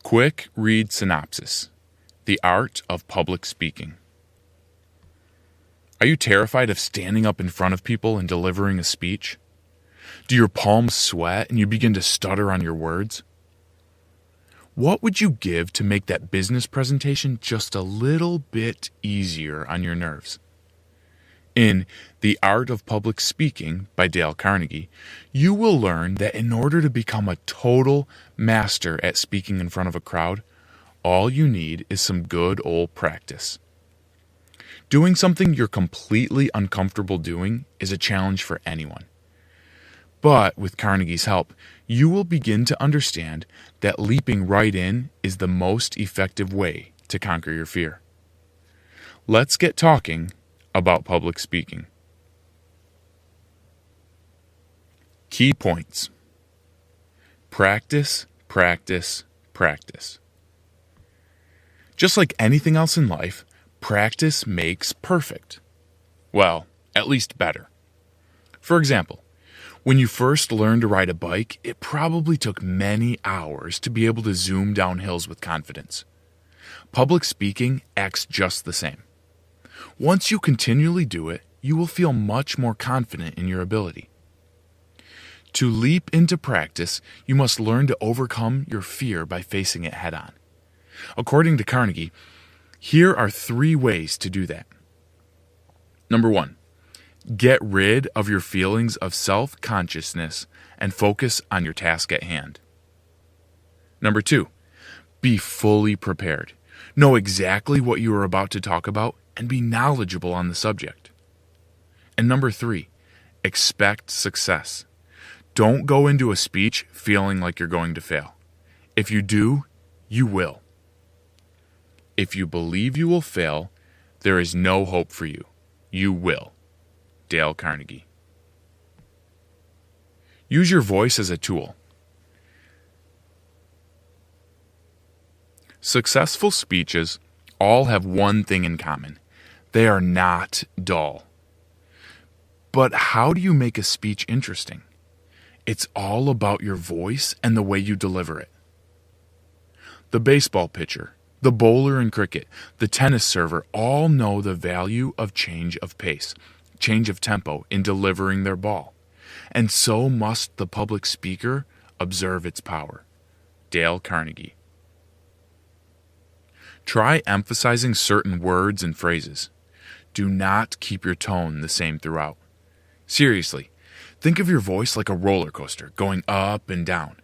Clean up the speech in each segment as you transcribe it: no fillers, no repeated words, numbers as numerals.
Quick read synopsis. The art of public speaking. Are you terrified of standing up in front of people and delivering a speech? Do your palms sweat and you begin to stutter on your words? What would you give to make that business presentation just a little bit easier on your nerves? In The Art of Public Speaking by Dale Carnegie, you will learn that in order to become a total master at speaking in front of a crowd, all you need is some good old practice. Doing something you're completely uncomfortable doing is a challenge for anyone. But with Carnegie's help, you will begin to understand that leaping right in is the most effective way to conquer your fear. Let's get talking about public speaking. Key points. Practice, practice, practice. Just like anything else in life, practice makes perfect. Well, at least better. For example, when you first learned to ride a bike, it probably took many hours to be able to zoom down hills with confidence. Public speaking acts just the same. Once you continually do it, you will feel much more confident in your ability. To leap into practice, you must learn to overcome your fear by facing it head on. According to Carnegie, here are 3 ways to do that. Number 1, get rid of your feelings of self-consciousness and focus on your task at hand. Number 2, be fully prepared. Know exactly what you are about to talk about and be knowledgeable on the subject. And number 3, expect success. Don't go into a speech feeling like you're going to fail. If you do, you will. If you believe you will fail, there is no hope for you. You will. Dale Carnegie. Use your voice as a tool. Successful speeches all have one thing in common. They are not dull. But how do you make a speech interesting? It's all about your voice and the way you deliver it. The baseball pitcher, the bowler in cricket, the tennis server all know the value of change of pace, change of tempo in delivering their ball. And so must the public speaker observe its power. Dale Carnegie. Try emphasizing certain words and phrases. Do not keep your tone the same throughout. Seriously, think of your voice like a roller coaster going up and down.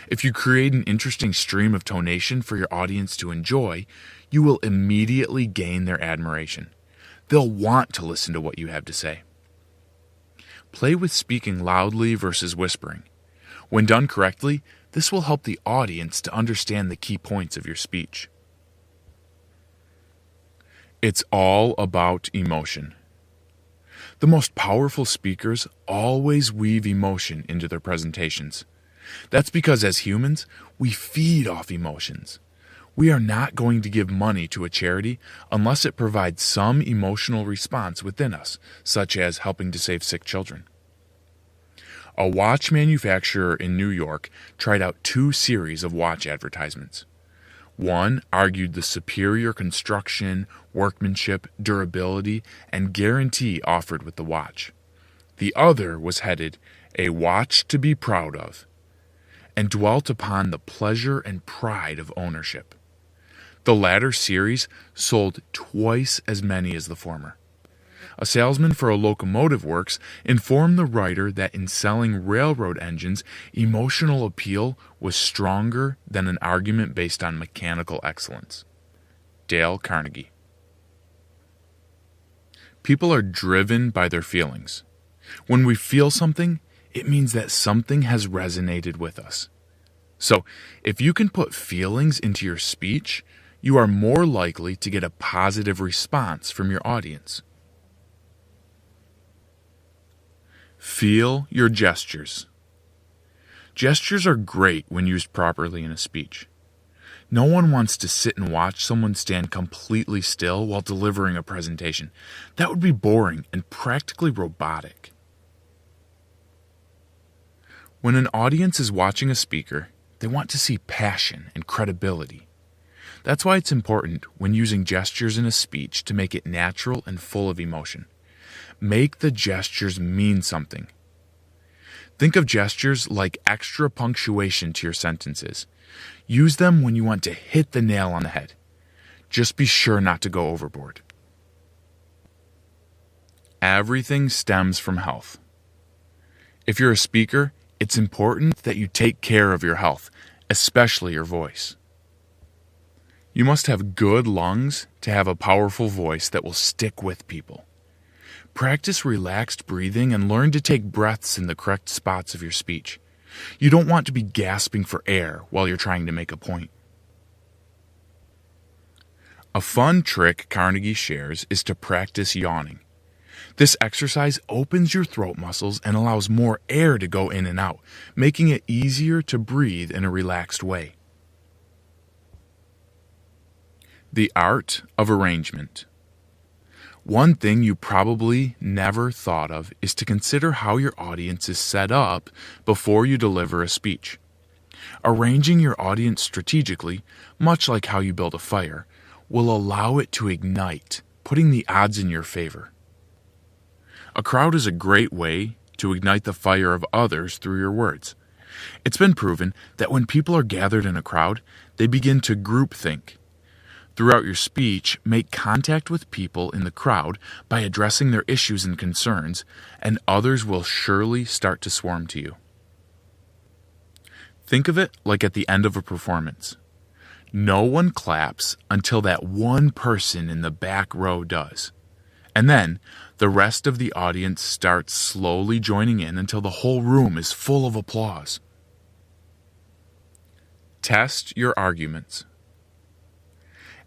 If you create an interesting stream of tonation for your audience to enjoy, you will immediately gain their admiration. They'll want to listen to what you have to say. Play with speaking loudly versus whispering. When done correctly, this will help the audience to understand the key points of your speech. It's all about emotion. The most powerful speakers always weave emotion into their presentations. That's because as humans, we feed off emotions. We are not going to give money to a charity unless it provides some emotional response within us, such as helping to save sick children. A watch manufacturer in New York tried out 2 series of watch advertisements. One argued the superior construction, workmanship, durability, and guarantee offered with the watch. The other was headed, "A watch to be proud of," and dwelt upon the pleasure and pride of ownership. The latter series sold twice as many as the former. A salesman for a locomotive works informed the writer that in selling railroad engines, emotional appeal was stronger than an argument based on mechanical excellence. Dale Carnegie. People are driven by their feelings. When we feel something, it means that something has resonated with us. So, if you can put feelings into your speech, you are more likely to get a positive response from your audience. Feel your gestures. Gestures are great when used properly in a speech. No one wants to sit and watch someone stand completely still while delivering a presentation. That would be boring and practically robotic. When an audience is watching a speaker, They want to see passion and credibility. That's why it's important when using gestures in a speech to make it natural and full of emotion. Make the gestures mean something. Think of gestures like extra punctuation to your sentences. Use them when you want to hit the nail on the head. Just be sure not to go overboard. Everything stems from health. If you're a speaker, it's important that you take care of your health, especially your voice. You must have good lungs to have a powerful voice that will stick with people. Practice relaxed breathing and learn to take breaths in the correct spots of your speech. You don't want to be gasping for air while you're trying to make a point. A fun trick Carnegie shares is to practice yawning. This exercise opens your throat muscles and allows more air to go in and out, making it easier to breathe in a relaxed way. The art of arrangement. One thing you probably never thought of is to consider how your audience is set up before you deliver a speech. Arranging your audience strategically, much like how you build a fire, will allow it to ignite, putting the odds in your favor. A crowd is a great way to ignite the fire of others through your words. It's been proven that when people are gathered in a crowd, they begin to groupthink. Throughout your speech, make contact with people in the crowd by addressing their issues and concerns, and others will surely start to swarm to you. Think of it like at the end of a performance. No one claps until that one person in the back row does. And then, the rest of the audience starts slowly joining in until the whole room is full of applause. Test your arguments.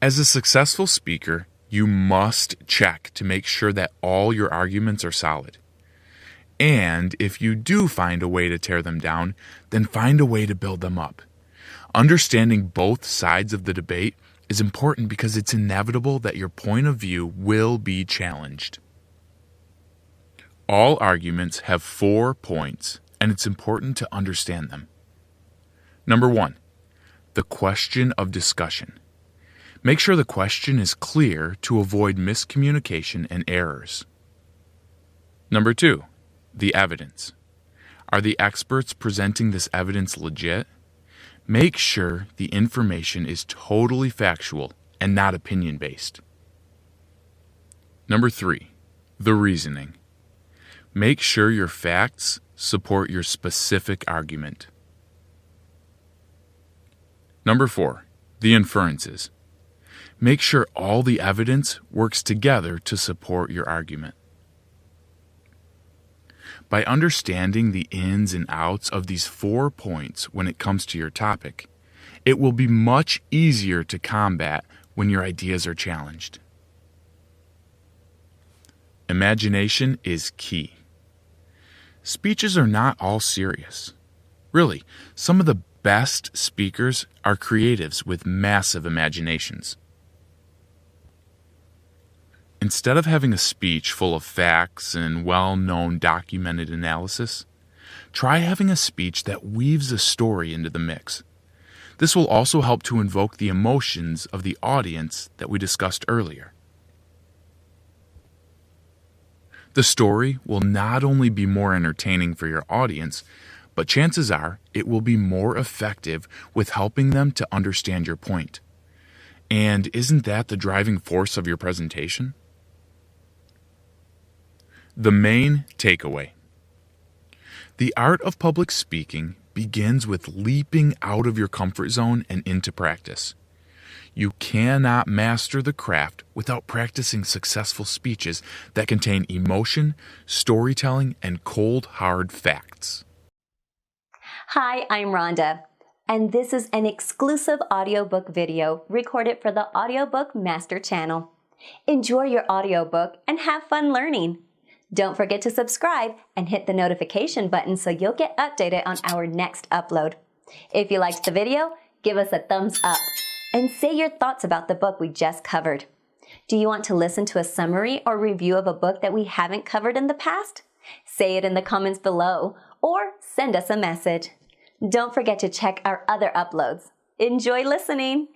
As a successful speaker, you must check to make sure that all your arguments are solid. And if you do find a way to tear them down, then find a way to build them up. Understanding both sides of the debate is important because it's inevitable that your point of view will be challenged. All arguments have 4 points, and it's important to understand them. Number 1, the question of discussion. Make sure the question is clear to avoid miscommunication and errors. Number 2, the evidence. Are the experts presenting this evidence legit? Make sure the information is totally factual and not opinion-based. Number 3, the reasoning. Make sure your facts support your specific argument. Number 4, the inferences. Make sure all the evidence works together to support your argument. By understanding the ins and outs of these 4 points when it comes to your topic, it will be much easier to combat when your ideas are challenged. Imagination is key. Speeches are not all serious. Really, some of the best speakers are creatives with massive imaginations. Instead of having a speech full of facts and well-known documented analysis, try having a speech that weaves a story into the mix. This will also help to invoke the emotions of the audience that we discussed earlier. The story will not only be more entertaining for your audience, but chances are it will be more effective with helping them to understand your point. And isn't that the driving force of your presentation? The main takeaway. The art of public speaking begins with leaping out of your comfort zone and into practice. You cannot master the craft without practicing successful speeches that contain emotion, storytelling, and cold, hard facts. Hi, I'm Rhonda, and this is an exclusive audiobook video recorded for the Audiobook Master channel. Enjoy your audiobook and have fun learning. Don't forget to subscribe and hit the notification button so you'll get updated on our next upload. If you liked the video, give us a thumbs up and say your thoughts about the book we just covered. Do you want to listen to a summary or review of a book that we haven't covered in the past? Say it in the comments below or send us a message. Don't forget to check our other uploads. Enjoy listening!